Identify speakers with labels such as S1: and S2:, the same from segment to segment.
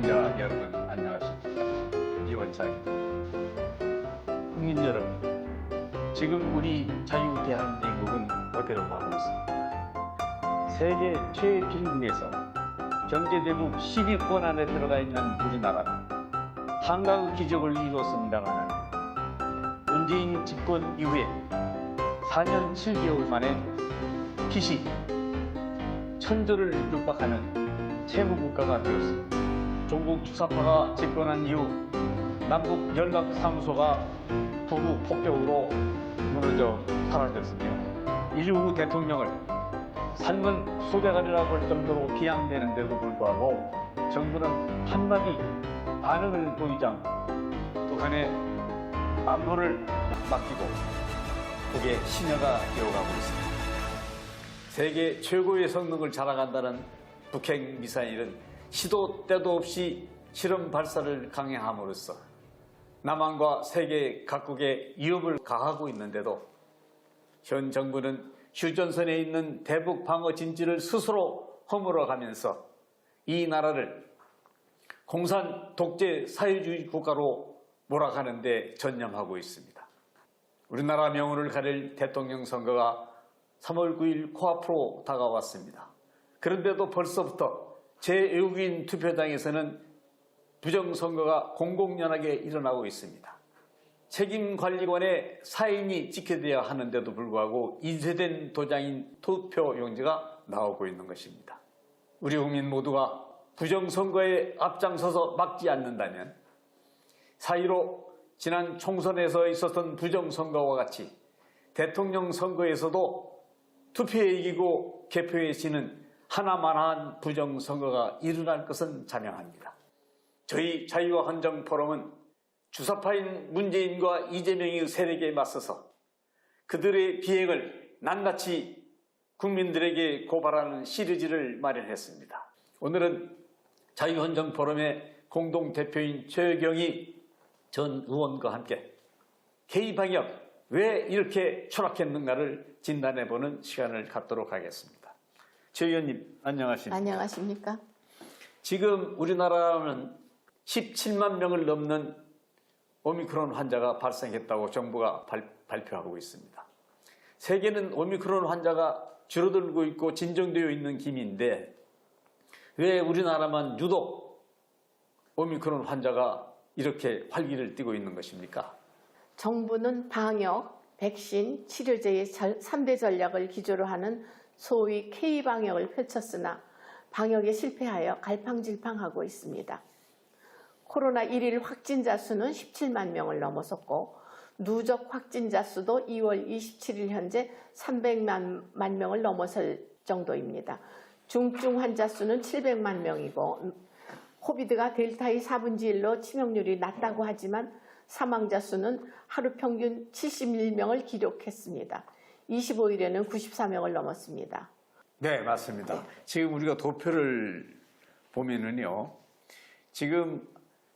S1: 시청자 여러분 안녕하십니까. 이원창입니다. 국민 여러분, 지금 우리 자유대한민국은 어디로 가고 있습니까? 세계 최빈국에서 경제대국 10위권 안에 들어가 있는 우리나라는 한강의 기적을 이루었습니다만 문재인 집권 이후에 4년 7개월 만에 빚이 천조를 육박하는 채무국가가 되었습니다. 조국 주사파가 집권한 이후 남북 연락사무소가 부부 폭격으로 무너져 사라졌으며 일부 대통령을 삶은 소대가리라고 할 정도로 비양되는데도 불구하고 정부는 한마디 반응을 보이지 않고 북한의 안보를 맡기고 북의 신여가 되어가고 있습니다. 세계 최고의 성능을 자랑한다는 북핵 미사일은 시도 때도 없이 실험 발사를 강행함으로써 남한과 세계 각국에 위협을 가하고 있는데도 현 정부는 휴전선에 있는 대북 방어 진지를 스스로 허물어가면서 이 나라를 공산 독재 사회주의 국가로 몰아가는 데 전념하고 있습니다. 우리나라 명운을 가릴 대통령 선거가 3월 9일 코앞으로 다가왔습니다. 그런데도 벌써부터 제외국인 투표장에서는 부정선거가 공공연하게 일어나고 있습니다. 책임관리관의 사인이 지켜져야 하는데도 불구하고 인쇄된 도장인 투표용지가 나오고 있는 것입니다. 우리 국민 모두가 부정선거에 앞장서서 막지 않는다면 4.15 지난 총선에서 있었던 부정선거와 같이 대통령 선거에서도 투표에 이기고 개표에 지는 하나만한 부정선거가 일어날 것은 자명합니다. 저희 자유한정포럼은 주사파인 문재인과 이재명의 세력에 맞서서 그들의 비행을 낱낱이 국민들에게 고발하는 시리즈를 마련했습니다. 오늘은 자유한정포럼의 공동대표인 최경희 전 의원과 함께 K방역 왜 이렇게 추락했는가를 진단해보는 시간을 갖도록 하겠습니다. 최 의원님 안녕하십니까?
S2: 안녕하십니까?
S1: 지금 우리나라는 17만 명을 넘는 오미크론 환자가 발생했다고 정부가 발표하고 있습니다. 세계는 오미크론 환자가 줄어들고 있고 진정되어 있는 김인데 왜 우리나라만 유독 오미크론 환자가 이렇게 활기를 띠고 있는 것입니까?
S2: 정부는 방역, 백신, 치료제의 3대 전략을 기조로 하는 소위 K방역을 펼쳤으나 방역에 실패하여 갈팡질팡하고 있습니다. 코로나 1일 확진자 수는 17만 명을 넘어섰고 누적 확진자 수도 2월 27일 현재 300만 명을 넘어설 정도입니다. 중증 환자 수는 700만 명이고 코비드가 델타의 4분의 1로 치명률이 낮다고 하지만 사망자 수는 하루 평균 71명을 기록했습니다. 25일에는 94명을 넘었습니다.
S1: 네, 맞습니다. 지금 우리가 도표를 보면은요, 지금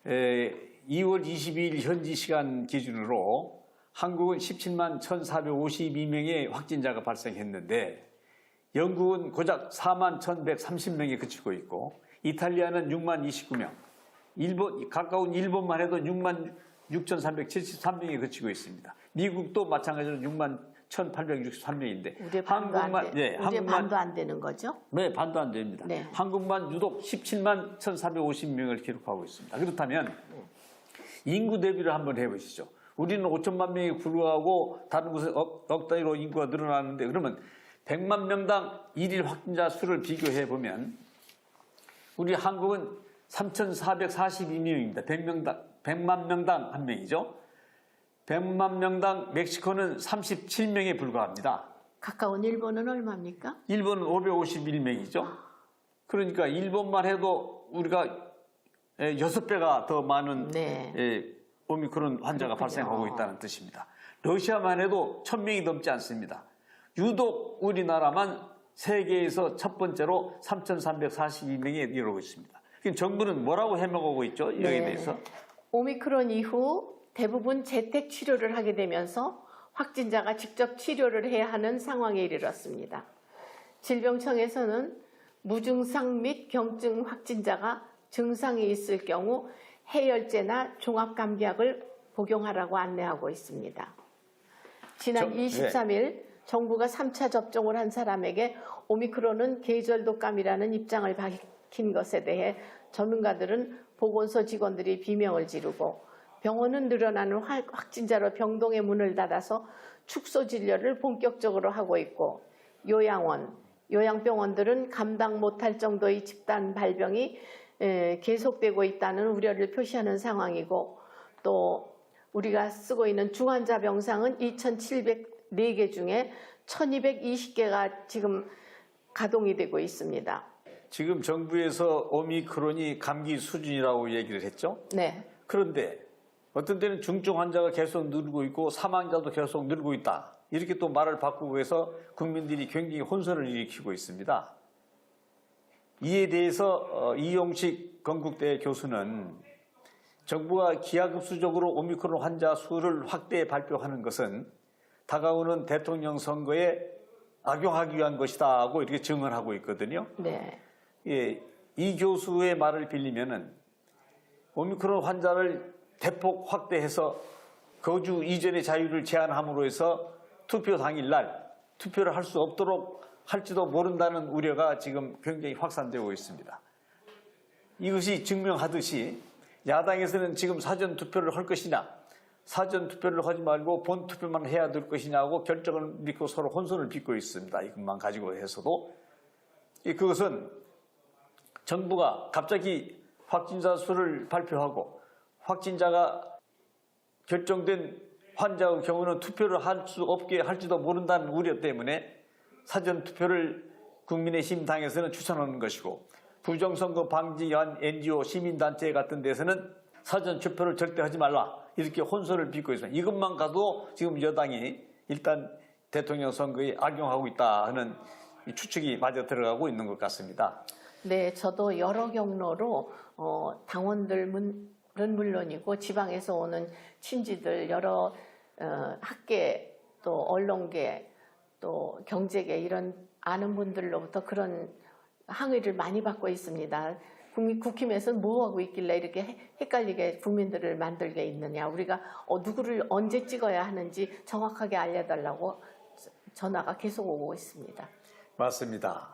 S1: 2월 22일 현지 시간 기준으로 한국은 17만 1,452명의 확진자가 발생했는데 영국은 고작 4만 1,130명에 그치고 있고 이탈리아는 6만 29명, 가까운 일본만 해도 6만 6,373명에 그치고 있습니다. 미국도 마찬가지로 6만 1,863명인데
S2: 우리 반도 안 되는 거죠?
S1: 네, 반도 안 됩니다.
S2: 네.
S1: 한국만 유독 17만 1,450명을 기록하고 있습니다. 그렇다면 인구 대비를 한번 해보시죠. 우리는 5천만 명에 불과하고 다른 곳에 억 단위로 인구가 늘어나는데 그러면 100만 명당 일일 확진자 수를 비교해보면 우리 한국은 3,442명입니다. 100만 명당 한 명이죠. 100만 명당 멕시코는 37명에 불과합니다.
S2: 가까운 일본은 얼마입니까?
S1: 일본은 551명이죠. 그러니까 일본만 해도 우리가 6배가 더 많은 오미크론 환자가 발생하고 있다는 뜻입니다. 러시아만 해도 1,000명이 넘지 않습니다. 유독 우리나라만 세계에서 첫 번째로 3,342명에 이르고 있습니다. 정부는 뭐라고 해먹고 있죠? 여기에 대해서.
S2: 오미크론 이후 대부분 재택 치료를 하게 되면서 확진자가 직접 치료를 해야 하는 상황에 이르렀습니다. 질병청에서는 무증상 및 경증 확진자가 증상이 있을 경우 해열제나 종합감기약을 복용하라고 안내하고 있습니다. 지난 23일 정부가 3차 접종을 한 사람에게 오미크론은 계절 독감이라는 입장을 밝힌 것에 대해 전문가들은 보건소 직원들이 비명을 지르고 병원은 늘어나는 확진자로 병동의 문을 닫아서 축소 진료를 본격적으로 하고 있고 요양원, 요양병원들은 감당 못할 정도의 집단 발병이 계속되고 있다는 우려를 표시하는 상황이고 또 우리가 쓰고 있는 중환자 병상은 2,704개 중에 1,220개가 지금 가동이 되고 있습니다.
S1: 지금 정부에서 오미크론이 감기 수준이라고 얘기를 했죠?
S2: 네.
S1: 그런데 어떤 때는 중증 환자가 계속 늘고 있고 사망자도 계속 늘고 있다. 이렇게 또 말을 바꾸고 해서 국민들이 굉장히 혼선을 일으키고 있습니다. 이에 대해서 이용식 건국대 교수는 정부가 기하급수적으로 오미크론 환자 수를 확대 발표하는 것은 다가오는 대통령 선거에 악용하기 위한 것이다 하고 이렇게 증언하고 있거든요.
S2: 네.
S1: 예, 이 교수의 말을 빌리면은 오미크론 환자를 대폭 확대해서 거주 이전의 자유를 제한함으로 해서 투표 당일날 투표를 할 수 없도록 할지도 모른다는 우려가 지금 굉장히 확산되고 있습니다. 이것이 증명하듯이 야당에서는 지금 사전 투표를 할 것이냐, 사전 투표를 하지 말고 본 투표만 해야 될 것이냐고 결정을 믿고 서로 혼선을 빚고 있습니다. 이것만 가지고 해서도. 그것은 정부가 갑자기 확진자 수를 발표하고 확진자가 결정된 환자의 경우는 투표를 할 수 없게 할지도 모른다는 우려 때문에 사전투표를 국민의힘 당에서는 추천하는 것이고 부정선거 방지위한 NGO 시민단체 같은 데서는 사전투표를 절대 하지 말라 이렇게 혼선을 빚고 있습니다. 이것만 가도 지금 여당이 일단 대통령 선거에 악용하고 있다 하는 추측이 마저 들어가고 있는 것 같습니다.
S2: 네, 저도 여러 경로로 당원들은 물론이고 지방에서 오는 친지들 여러 학계 또 언론계 또 경제계 이런 아는 분들로부터 그런 항의를 많이 받고 있습니다. 국힘에서는 뭐 하고 있길래 이렇게 헷갈리게 국민들을 만들게 있느냐. 우리가 누구를 언제 찍어야 하는지 정확하게 알려달라고 전화가 계속 오고 있습니다.
S1: 맞습니다.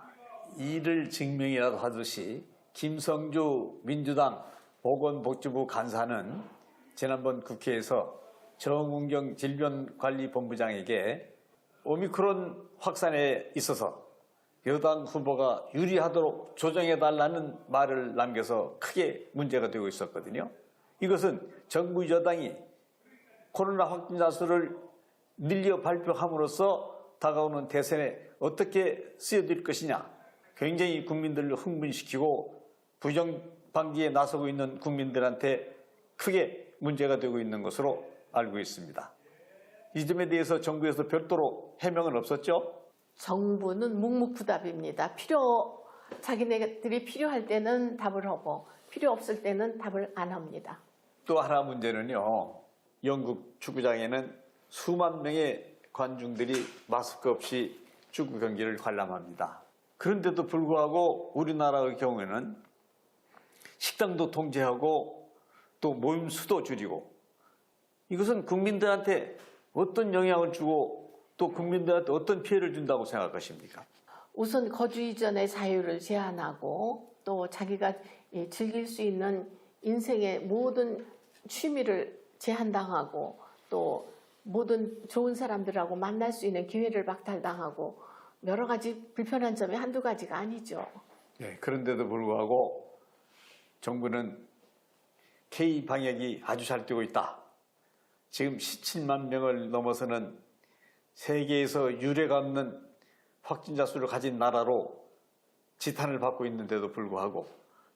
S1: 이를 증명이라도 하듯이 김성주 민주당 보건복지부 간사는 지난번 국회에서 정은경 질병관리본부장에게 오미크론 확산에 있어서 여당 후보가 유리하도록 조정해달라는 말을 남겨서 크게 문제가 되고 있었거든요. 이것은 정부 여당이 코로나 확진자 수를 늘려 발표함으로써 다가오는 대선에 어떻게 쓰여질 것이냐 굉장히 국민들을 흥분시키고 부정방지에 나서고 있는 국민들한테 크게 문제가 되고 있는 것으로 알고 있습니다. 이 점에 대해서 정부에서 별도로 해명은 없었죠?
S2: 정부는 묵묵부답입니다. 자기네들이 필요할 때는 답을 하고 필요 없을 때는 답을 안 합니다.
S1: 또 하나 문제는요. 영국 축구장에는 수만 명의 관중들이 마스크 없이 축구 경기를 관람합니다. 그런데도 불구하고 우리나라의 경우에는 식당도 통제하고 또 모임 수도 줄이고 이것은 국민들한테 어떤 영향을 주고 또 국민들한테 어떤 피해를 준다고 생각하십니까?
S2: 우선 거주 이전의 자유를 제한하고 또 자기가 즐길 수 있는 인생의 모든 취미를 제한당하고 또 모든 좋은 사람들하고 만날 수 있는 기회를 박탈당하고 여러 가지 불편한 점이 한두 가지가 아니죠.
S1: 네, 그런데도 불구하고 정부는 K-방역이 아주 잘 되고 있다. 지금 17만 명을 넘어서는 세계에서 유례가 없는 확진자 수를 가진 나라로 지탄을 받고 있는데도 불구하고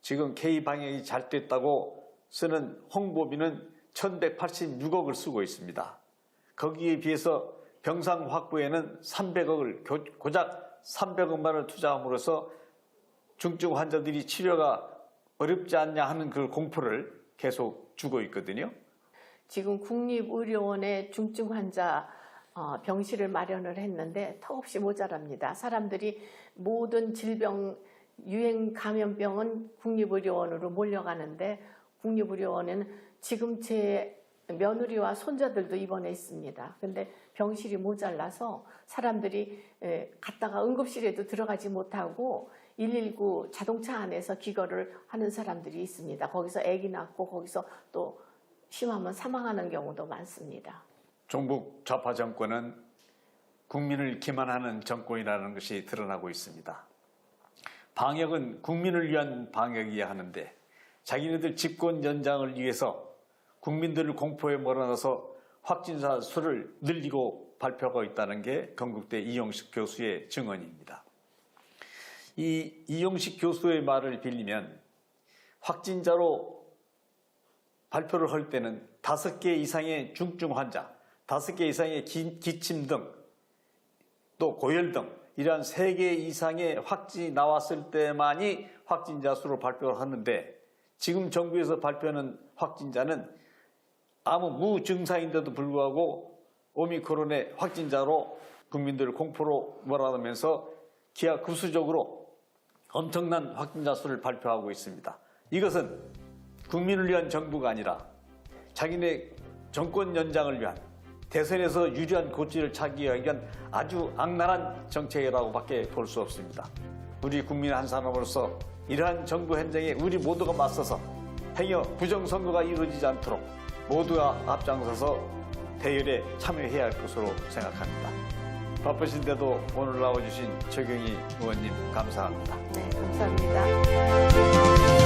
S1: 지금 K-방역이 잘 됐다고 쓰는 홍보비는 1,186억을 쓰고 있습니다. 거기에 비해서 병상 확보에는 300억을 고작 300억만 원을 투자함으로써 중증 환자들이 치료가 어렵지 않냐 하는 그 공포를 계속 주고 있거든요.
S2: 지금 국립의료원에 중증 환자 병실을 마련을 했는데 턱없이 모자랍니다. 사람들이 모든 질병 유행 감염병은 국립의료원으로 몰려가는데 국립의료원에는 지금 제 며느리와 손자들도 입원해 있습니다. 근데 병실이 모자라서 사람들이 갔다가 응급실에도 들어가지 못하고 119 자동차 안에서 기거를 하는 사람들이 있습니다. 거기서 아기 낳고 거기서 또 심하면 사망하는 경우도 많습니다.
S1: 종북 좌파 정권은 국민을 기만하는 정권이라는 것이 드러나고 있습니다. 방역은 국민을 위한 방역이어야 하는데 자기네들 집권 연장을 위해서 국민들을 공포에 몰아넣어서 확진자 수를 늘리고 발표하고 있다는 게 건국대 이용식 교수의 증언입니다. 이 이용식 교수의 말을 빌리면 확진자로 발표를 할 때는 5개 이상의 중증 환자, 5개 이상의 기침 등 또 고열 등 이러한 3개 이상의 확진이 나왔을 때만이 확진자 수를 발표를 하는데 지금 정부에서 발표하는 확진자는 아무 무증상인데도 불구하고 오미크론의 확진자로 국민들을 공포로 몰아넣으면서 기하급수적으로 엄청난 확진자 수를 발표하고 있습니다. 이것은 국민을 위한 정부가 아니라 자기네 정권 연장을 위한 대선에서 유리한 고지를 차기 위한 아주 악랄한 정책이라고밖에 볼 수 없습니다. 우리 국민 한 사람으로서 이러한 정부 행정에 우리 모두가 맞서서 행여 부정선거가 이루어지지 않도록 모두가 앞장서서 대열에 참여해야 할 것으로 생각합니다. 바쁘신데도 오늘 나와주신 최경희 의원님 감사합니다.
S2: 네, 감사합니다.